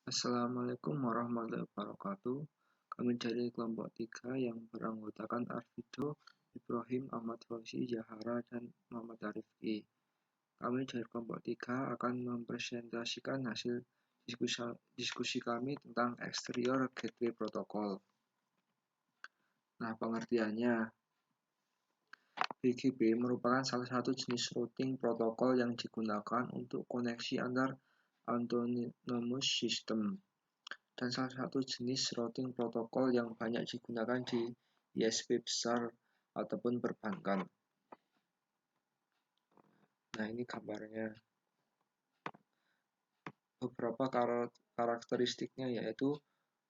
Assalamualaikum warahmatullahi wabarakatuh. Kami dari kelompok 3 yang beranggotakan Arvido, Ibrahim, Ahmad Fauzi, Zahara, dan Muhammad Arifki. Kami dari kelompok 3 akan mempresentasikan hasil diskusi kami tentang eksterior gateway protokol. Nah, pengertiannya, BGP merupakan salah satu jenis routing protokol yang digunakan untuk koneksi antar autonomous system dan salah satu jenis routing protokol yang banyak digunakan di ISP besar ataupun perbankan. Nah, ini gambarnya. Beberapa karakteristiknya yaitu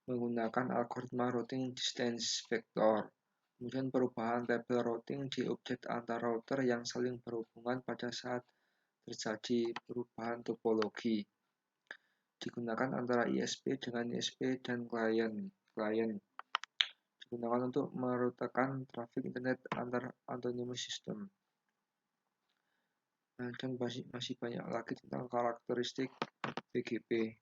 menggunakan algoritma routing distance vector, kemudian perubahan label routing di objek antar router yang saling berhubungan pada saat terjadi perubahan topologi, digunakan antara ISP dengan ISP dan klien. Digunakan untuk merutekan trafik internet antar autonomous system. Nah, dan masih banyak lagi tentang karakteristik BGP.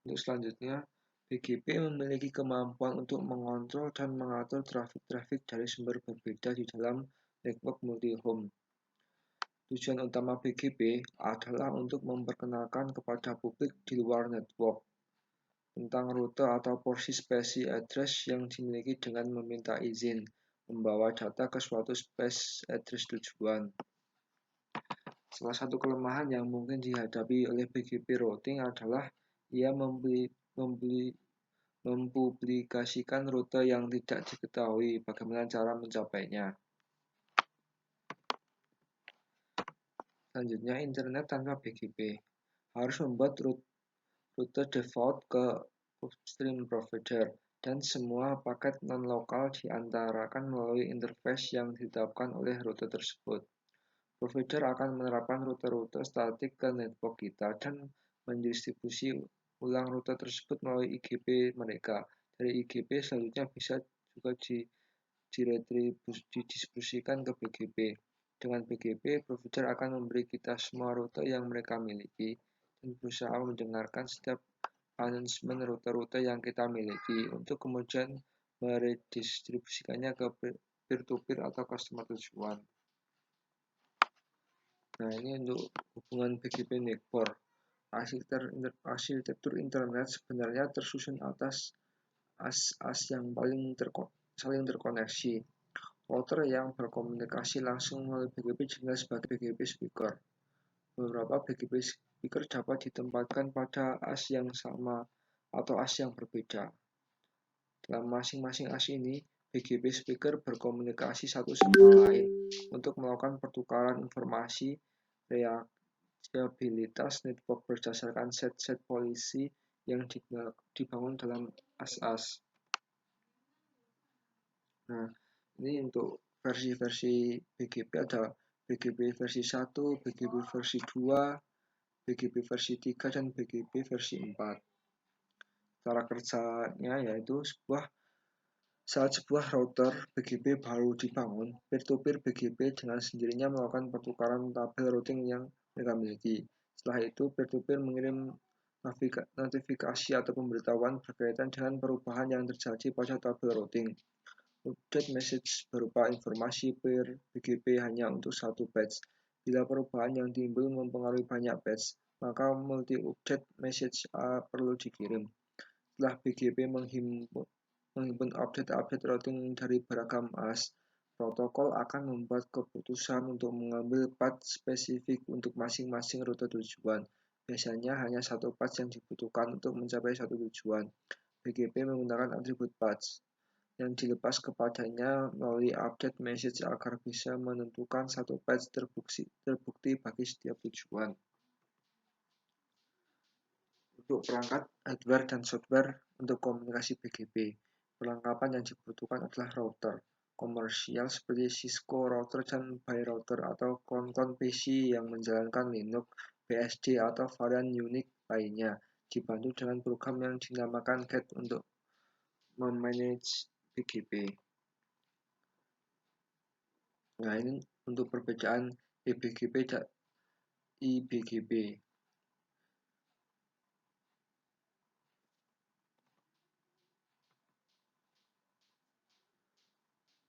Untuk selanjutnya, BGP memiliki kemampuan untuk mengontrol dan mengatur trafik dari sumber berbeda di dalam network multi-home. Tujuan utama BGP adalah untuk memperkenalkan kepada publik di luar network tentang rute atau porsi spesi address yang dimiliki dengan meminta izin membawa data ke suatu space address tujuan. Salah satu kelemahan yang mungkin dihadapi oleh BGP routing adalah ia mempublikasikan rute yang tidak diketahui bagaimana cara mencapainya. Selanjutnya, internet tanpa BGP harus membuat rute default ke upstream provider, dan semua paket non-lokal diantarakan melalui interface yang ditetapkan oleh rute tersebut. Provider akan menerapkan rute-rute statik ke network kita dan mendistribusi ulang rute tersebut melalui IGP mereka. Dari IGP selanjutnya bisa juga didistribusikan ke BGP. Dengan BGP, provider akan memberi kita semua rute yang mereka miliki dan berusaha mendengarkan setiap announcement rute-rute yang kita miliki untuk kemudian meredistribusikannya ke peer-to-peer atau customer tujuan. Nah, ini untuk hubungan BGP network. Arsitektur internet sebenarnya tersusun atas as-as yang saling terkoneksi. Router yang berkomunikasi langsung melalui BGP dikenal sebagai BGP speaker. Beberapa BGP speaker dapat ditempatkan pada as yang sama atau as yang berbeda. Dalam masing-masing as ini, BGP speaker berkomunikasi satu sama lain untuk melakukan pertukaran informasi, reliabilitas network berdasarkan set-set polisi yang dibangun dalam as-as. Nah, ini untuk versi-versi BGP ada BGP versi 1, BGP versi 2, BGP versi 3, dan BGP versi 4. Cara kerjanya yaitu saat sebuah router BGP baru dibangun, peer-to-peer BGP dengan sendirinya melakukan pertukaran tabel routing yang mereka miliki. Setelah itu, peer-to-peer mengirim notifikasi atau pemberitahuan berkaitan dengan perubahan yang terjadi pada tabel routing. Update message berupa informasi per BGP hanya untuk satu batch. Bila perubahan yang timbul mempengaruhi banyak batch, maka multi-update message perlu dikirim. Setelah BGP menghimpun update routing dari beragam as, protokol akan membuat keputusan untuk mengambil path spesifik untuk masing-masing rute tujuan. Biasanya hanya satu path yang dibutuhkan untuk mencapai satu tujuan. BGP menggunakan atribut path yang dilepas kepadanya melalui update message agar bisa menentukan satu path terbukti bagi setiap tujuan. Untuk perangkat hardware dan software untuk komunikasi BGP, perlengkapan yang dibutuhkan adalah router komersial seperti Cisco router dan Bay router atau klon-klon PC yang menjalankan Linux, BSD atau varian Unix lainnya, dibantu dengan program yang dinamakan cat untuk memanage BGP. Nah, ini untuk perbedaan eBGP dan iBGP.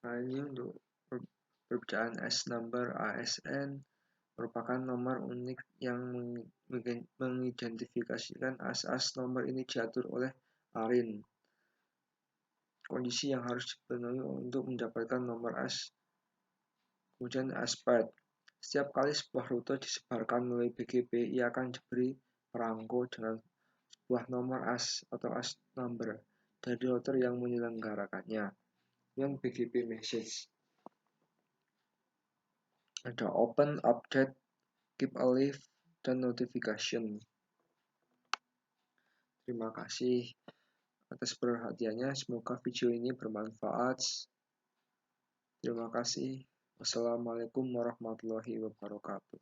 Nah, ini untuk perbedaan AS number ASN merupakan nomor unik yang mengidentifikasikan as-as nomor ini diatur oleh ARIN. Kondisi yang harus dipenuhi untuk mendapatkan nomor as. Kemudian aspect. Setiap kali sebuah rute disebarkan melalui BGP, ia akan diberi perangko dengan sebuah nomor as atau as number dari router yang menyelenggarakannya. Yang BGP message. Ada open, update, keep alive, dan notification. Terima kasih atas perhatiannya. Semoga video ini bermanfaat. Terima kasih. Wassalamualaikum warahmatullahi wabarakatuh.